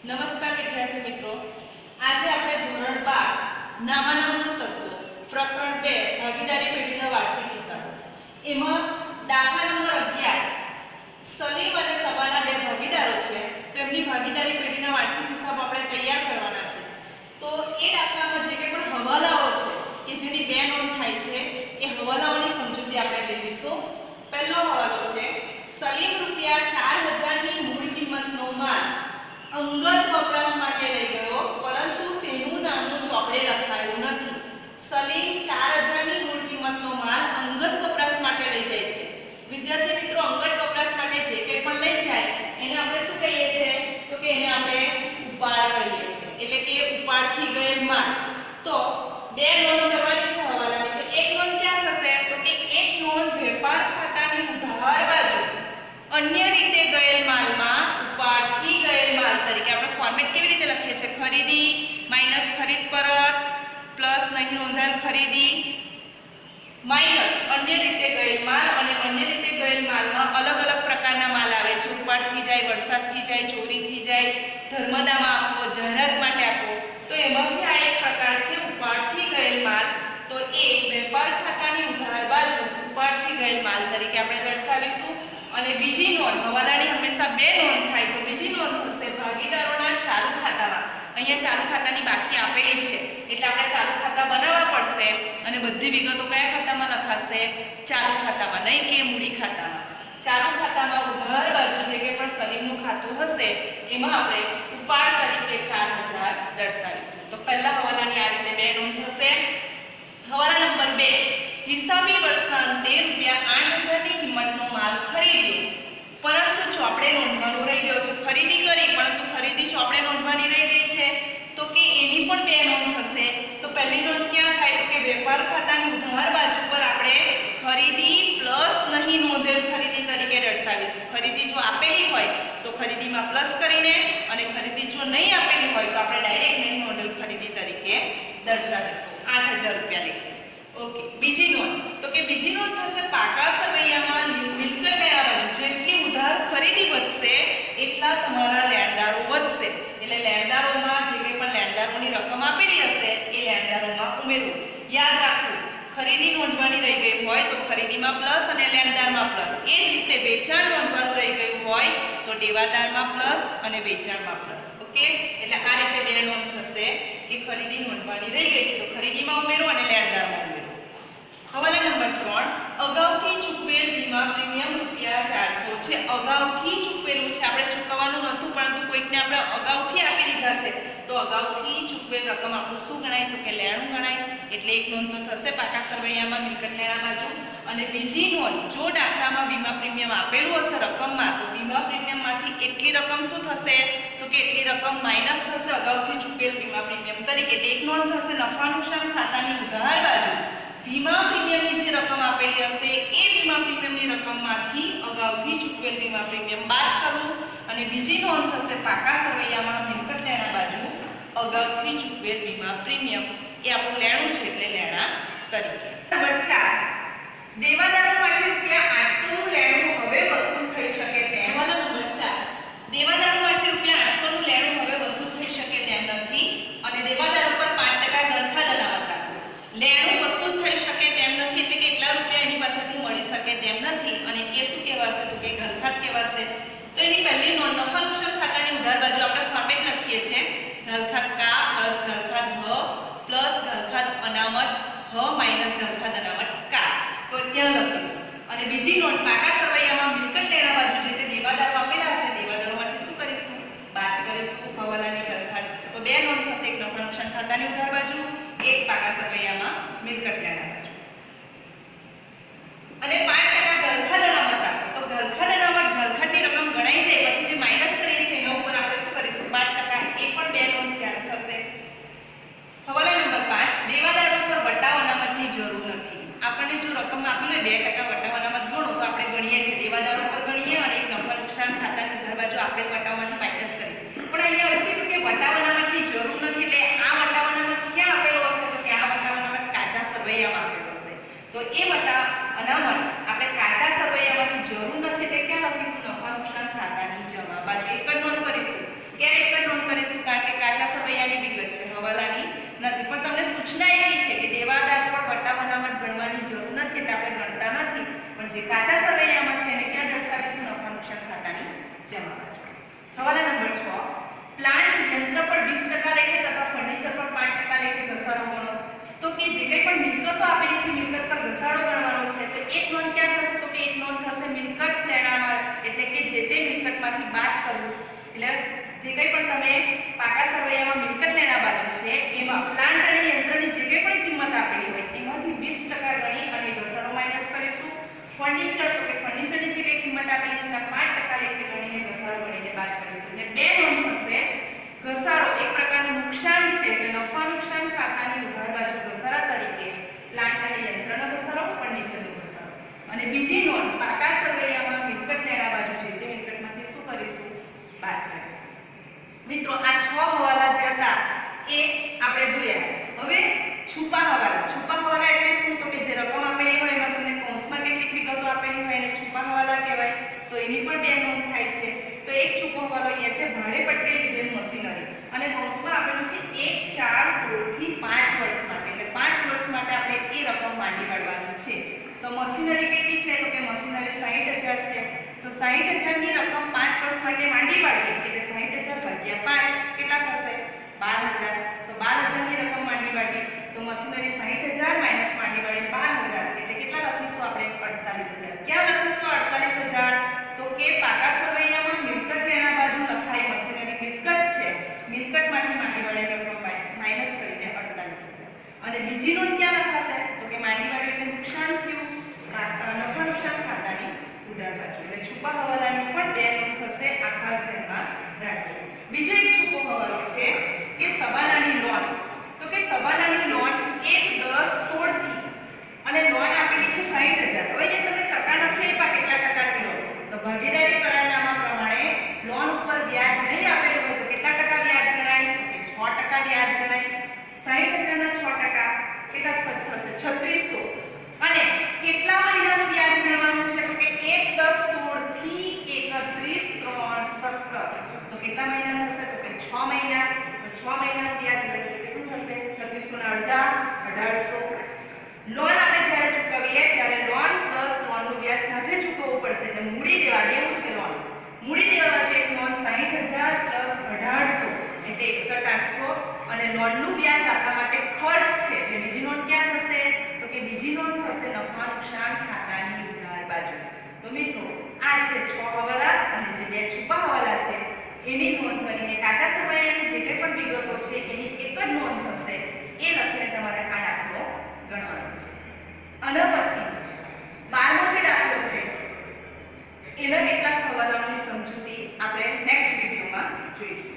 નમસ્કાર વિદ્યાર્થી મિત્રો, આજે આપણે ધોરણ 12 નામાના મૂળ તત્વો પ્રકરણ 2 ભાગીદારી પેઢીના વાર્ષિક હિસાબો એમાં દાખલા નંબર 11 સલીમ અને સબાના બે ભાગીદારો છે, તેમની ભાગીદારી પેઢીના વાર્ષિક હિસાબો આપણે તૈયાર કરવાના છે। તો એ દાખલામાં જે કંઈ પણ હવાલાઓ છે કે જેની બે નોંધ થાય છે એ હવાલાઓની સમજૂતી આપણે લઈશું। પહેલો હવાલો છે સલીમ રૂપિયા 4000 ની મૂળ કિંમતનો માલ અંગત વપરાશ માટે લઈ ગયો, પરંતુ તેનું નામનું ચોપડે લખાયું નથી। સલીમ 4000 ની મૂળ કિંમતનો માલ અંગત વપરાશ માટે લઈ જાય છે। વિદ્યાર્થી મિત્રો, અંગત વપરાશ માટે જે કંઈ પણ લઈ જાય એને આપણે શું કહીએ છીએ? તો કે એને આપણે ઉપાડ કહીએ છીએ, એટલે કે ઉપાડથી ગયેલ માલ। તો બે નોંધ કરવાની છે હવાલાની। તો એક નોંધ ક્યાં થશે? તો કે એક નોંધ વેપાર ખાતાની ઉધાર બાજુ અન્ય રીતે ગયેલ માલમાં ઉપાડથી ગયેલ માલ તરીકે આપણે ફોર્મેટ કેવી રીતે લખીએ છીએ? ખરીદી માઈનસ ખરીદ પરત પ્લસ નહીં નોંધાયેલ ખરીદી માઈનસ અન્ય રીતે ગયેલ માલ, અને અન્ય રીતે ગયેલ માલમાં અલગ અલગ પ્રકારના માલ આવે છે। ઉપાડથી જાય, વરસાદથી જાય, ચોરીથી જાય, ધર્મદામાં આપો, જાહેરાત માટે આપો। તો એમાંથી આ એક પ્રકાર છે ઉપાડથી ગયેલ માલ। તો એ વેપાર ખાતાની ઉધાર બાજુ ઉપાડથી ગયેલ માલ તરીકે આપણે દર્શાવીશું। અને બીજી નોંધ, હવાલાની હંમેશા બે નોંધ થાય, તો બીજી નોંધ થશે ભાગીદારોના ચાલુ ખાતામાં। અહીંયા ચાલુ ખાતાની બાકી આપેલી છે એટલે આપણે ચાલુ ખાતા બનાવવા પડશે, અને બધી વિગતો કયા ખાતામાં લખાશે? ચાલુ ખાતામાં, નહીં કે મૂડી ખાતામાં। ચાલુ ખાતામાં ઉધાર બાજુ જે કંઈ પણ સલીમનું ખાતું હશે એમાં આપણે ઉપાડ તરીકે 4000 દર્શાવીશું। તો પહેલા હવાલાની આ રીતે બે નોંધ થશે। હવાલા નંબર 2, હિસાબી વર્ષના અંતે ₹8000 ની કિંમતનો માલ ખરીદ્યો, પરંતુ ચોપડે નોંધવાનું રહી ગયો છે। ખરીદી કરી પરંતુ ખરીદી ચોપડે નોંધવાની રહી ગઈ છે, તો કે એની પણ બે નોંધ થશે। તો પહેલી નોંધ ક્યાં થાય? તો કે વેપાર ખાતાની ઉધાર બાજુ પર આપણે ખરીદી પ્લસ નહીં નોંધેલ ખરીદી તરીકે દર્શાવીશું। ખરીદી જો આપેલી હોય તો ખરીદીમાં પ્લસ કરીને, અને ખરીદી જો નહીં આપેલી હોય તો આપણે ડાયરેક્ટ નહીં નોંધેલ ખરીદી તરીકે દર્શાવીશું। 8000 રૂપિયા લખીએ। ઓકે, બીજી નોંધ, તો કે બીજી નોંધ થશે પાકા સરવૈયામાં મિલકત લેણા બાજુ જેટલી ઉધાર ખરીદી વધશે એટલા તમારા લેણદારો વધશે। એટલે લેણદારોમાં જે કંઈ પણ લેણદારોની રકમ આપેલી હશે એ લેણદારોમાં ઉમેરવું। યાદ રાખવું, ખરીદી નોંધવાની રહી ગઈ હોય તો ખરીદીમાં પ્લસ અને લેણદારમાં પ્લસ। એ જ રીતે વેચાણ નોંધવાનું રહી ગયું હોય તો દેવાદારમાં પ્લસ અને વેચાણમાં પ્લસ। ઓકે, એટલે આ રીતે બે નોંધ થશે કે ખરીદી નોંધવાની રહી ગઈ છે તો ખરીદીમાં ઉમેરો અને લેણદારમાં ઉમેરો। હવાલા નંબર 3, અગાઉથી ચૂકવેલ વીમા પ્રીમિયમ ₹400 છે। અગાઉથી ચૂકવેલું છે, આપણે ચૂકવવાનું નહોતું પરંતુ કોઈકને આપણે અગાઉથી આપી દીધા છે, તો અગાઉથી ચૂકવેલ રકમ આપણું શું ગણાય? તો કે લેણું ગણાય। એટલે એક નોંધ તો થશે પાકા સરવૈયામાં મિલકત લેણા બાજુ। અને બીજી નોંધ, જો દાખલામાં વીમા પ્રીમિયમ આપેલું હશે રકમમાં, તો વીમા પ્રીમિયમમાંથી એટલી રકમ શું થશે? તો કે એટલી રકમ માઈનસ થશે અગાઉથી ચૂકવેલ વીમા પ્રીમિયમ તરીકે। એક નોંધ થશે નફા નુકસાન ખાતાની ઉધાર બાજુ વીમા પ્રીમિયમની જે રકમ આપેલી હશે એ વીમા પ્રીમિયમની રકમમાંથી અગાઉથી ચૂકવેલ વીમા પ્રીમિયમ બાદ કરવું। અને બીજી નોંધ થશે પાકા સરવૈયામાં મિલકત લેણા બાજુ અગાઉથી ચૂકવેલ વીમા પ્રીમિયમ એ આપણું લેણું છે એટલે લેણા તરીકે। નંબર 4, દેવાદારો માટે ₹800 નું લેણું હવે વસૂલ થઈ શકે તેમ। હવાલા નંબર 4, દેવાદારો માટે ₹800 નું લેણું હવે વસૂલ થઈ શકે તેમ નથી, અને દેવાદારો પર 5% ગણફાદ અનામત આપો। લેણું વસૂલ થઈ શકે તેમ નથી એટલે કેટલા રૂપિયા એની પાસેથી મળી શકે તેમ નથી, અને એ શું કહેવાશે? તો કે ગણફાદ કહેવાશે। તો એની પહેલી નોંધ, નફા નુકસાન ખાતાની ઉધાર બાજુ આપણે ફોર્મેટ લખીએ છીએ ગણફાદ કા પ્લસ ગણફાદ હ પ્લસ ગણફાદ અનામત હ માઈનસ ગણફાદ અનામત કા। તો ત્યાં લખીશું। અને બીજી નોંધ, પાકા સરવૈયામાં મિલકત લેણા બાજુ જે તે દેવાદારો આપેલા હશે દેવાદારોમાંથી શું કરીશું? બાદ કરીશું હવાલાની ગણફાદ। તો બે નોંધ થશે, એક નફા નુકસાન ખાતાની ઉધાર બાજુ, એક પાકા સરવૈયામાં મિલકત લેણા બાજુ। અને 5% ગણફાદ અનામત આપો। તો ગણફાદ અનામત ગણફાદની રકમ ગણાઈ જાય પછી જે માઈનસ કરીએ છીએ એના ઉપર આપણે શું કરીશું? 5%। એ પણ બે નોંધ ધ્યાન થશે। હવાલા નંબર 5, દેવાદારો પર વટાવ અનામતની જરૂર નથી। આપણને જો રકમ આપી હોય 2% વટાવ અનામત ગણો તો આપણે ગણીએ છીએ દેવાદારો પર ગણીએ, અને એક નફા નુકસાન ખાતાની ઉધાર બાજુ આપણે વટાવમાંથી માઈનસ કરીએ। પણ અહીંયા એવું કીધું કે વટાવ અનામતની જરૂર નથી, એટલે આ વટાવ અનામત ક્યાં આપેલો હશે? તો કે આ વટાવ અનામત કાચા સરવૈયામાં આપેલો હશે। તો એ વટાવ અનામત આપણે કાચા સરવૈયામાંથી જરૂર નથી તે ક્યાં લખીશું? નફા નુકસાન ખાતાની જમા બાજુ। એક જ નોંધ કરીશું। ક્યાં એક જ નોંધ કરીશું? જે કાચા સરવૈયામાં છે એને ક્યાં દર્શાવીશું? નફા નુકસાન ખાતાની જમા બાજુ. હવાલા નંબર 6 પ્લાન્ટ યંત્ર પર 20% લેખે તથા ફર્નિચર પર 5% લેખે ઘસારો ગણો. તો કે જે કંઈ પણ મિલકતો આપેલી છે મિલકત પર ઘસારો ગણવાનો છે તો એક નોંધ ક્યાં થશે? તો કે એક નોંધ થશે મિલકત લેણામાં, એટલે કે જે તે મિલકતમાંથી બાદ કરવું. એટલે જે કંઈ પણ તમે પાકા સરવૈયામાં મિલકત લેણા બાજુ છે એમાં પ્લાન્ટ અને યંત્રની જે કંઈ પણ કિંમત આપેલી હોય એમાંથી 20% ગણી અને ઘસારો માઈનસ કરીશું. ફર્નિચર તો કે ફર્નિચરની જે કંઈ કિંમત આપેલી છે એના 5% લેખે ગણીને ઘસારો ગણીને બાદ કરીશું. એટલે બે નોંધ થશે. ઘસારો એક પ્રકારનું નુકસાન છે એટલે નફા નુકસાન ખાતાની ઉધાર બાજુ ઘસારા તરીકે પ્લાન્ટ અને યંત્રનો ઘસારો, ફર્નિચરનો ઘસારો. અને બીજી નોંધ પાકા સરવૈયામાં મિલકત લેણા બાજુ છે તે મિલકતમાંથી શું કરીશું? બાદ કરીશું. મિત્રો આ 6 હવાલા જે હતા એ આપણે જોયા. હવે છુપા હવાલા. છુપા હવાલા એટલે શું? તો કે જે રકમ આપેલી હોય એમાં તમને કૌંસમાં કેટલીક વિગતો આપેલી હોય એને છુપા હવાલા કહેવાય. તો એની પણ બે નોંધ થાય છે. તો એક છુપો હવાલો અહીંયા છે ભાડે પટ્ટે લીધેલ મશીનરી અને કૌંસમાં આપેલું છે 1, 4, 16 થી 5 વર્ષ માટે. એટલે 5 વર્ષ માટે આપણે એ રકમ માંડી કાઢવાની છે. તો મશીનરી કેટલી છે? તો કે મશીનરી 60,000 છે. તો 60,000 ની રકમ 5 વર્ષ માટે માંડી કાઢવી એટલે 60,000 ભાગ્યા 5 કેટલા થશે? 12,000. તો 12,000 ની રકમ માંડી કાઢવી તો મશીનરી 60,000 માઈનસ માંડી કાઢી 12,000 એટલે કેટલા લખીશું આપણે? 48,000. ક્યાં લખીશું 48,000? તો કે પાકા સરવૈયામાં મિલકત લેણા બાજુ લખાય મશીનરી મિલકત છે. મિલકતમાંથી માંડી વાળી રકમ માઈનસ કરીને 48,000. અને બીજી નોંધ ક્યાં લખાશે? તો કે માંડી વાળી એટલે નુકસાન થયું, નફા નુકસાન ખાતાની ઉધાર બાજુ. એટલે છુપા હવાલાની પણ બે નોંધ થશે. આ ખાસ ધ્યાનમાં રાખજો. બીજો એક છુપો હવાલો છે કે સબાનાની લોન. તો કે સબાનાની લોન 1, 10, 16 થી અને લોન આપેલી છે 60,000. હવે જે તમે ટકા નથી આપ્યા કેટલા ટકાની લોન તો ભાગીદારી કરારનામા પ્રમાણે લોન ઉપર વ્યાજ નહીં આપેલું હોય તો કેટલા ટકા વ્યાજ ગણાય? તો કે 6% વ્યાજ ગણાય. 60,000 ના 6% કેટલા થશે? 3600. અને કેટલા મહિનાનું વ્યાજ ગણવાનું છે? તો કે 1, 10, 16 થી 31, 3, 17. તો કેટલા મહિનાનું થશે? તો કે 6 મહિના. તો 6 મહિનાનું વ્યાજ ગણીએ કેટલું થશે? 3600 ના અડધા 1800. લોન આપણે જ્યારે ચૂકવીએ ત્યારે લોન પ્લસ લોનનું વ્યાજ સાથે ચૂકવવું પડશે. એટલે મૂડી દેવા દેવું છે લોન. મૂડી દેવા જે લોન 60,000 પ્લસ 1800 એટલે 61,800 અને લોનનું વ્યાજ આપવા માટે ખર્ચ છે. એટલે બીજી નોંધ ક્યાં થશે? તો કે બીજી નોંધ થશે નફા નુકસાન ખાતાની ઉધાર બાજુ. તો મિત્રો આ રીતે 6 હવાલા અને જે બે છુપા હવાલા છે એની નોંધ કરીને કાચા સરવૈયાની જે કંઈ પણ વિગતો છે એની એક જ નોંધ થશે. એ લખીને તમારે આ દાખલો ગણવાનો છે. અને પછી 12મો જે દાખલો છે એના કેટલાક હવાલાઓની સમજૂતી આપણે નેક્સ્ટ વિડિયોમાં જોઈશું.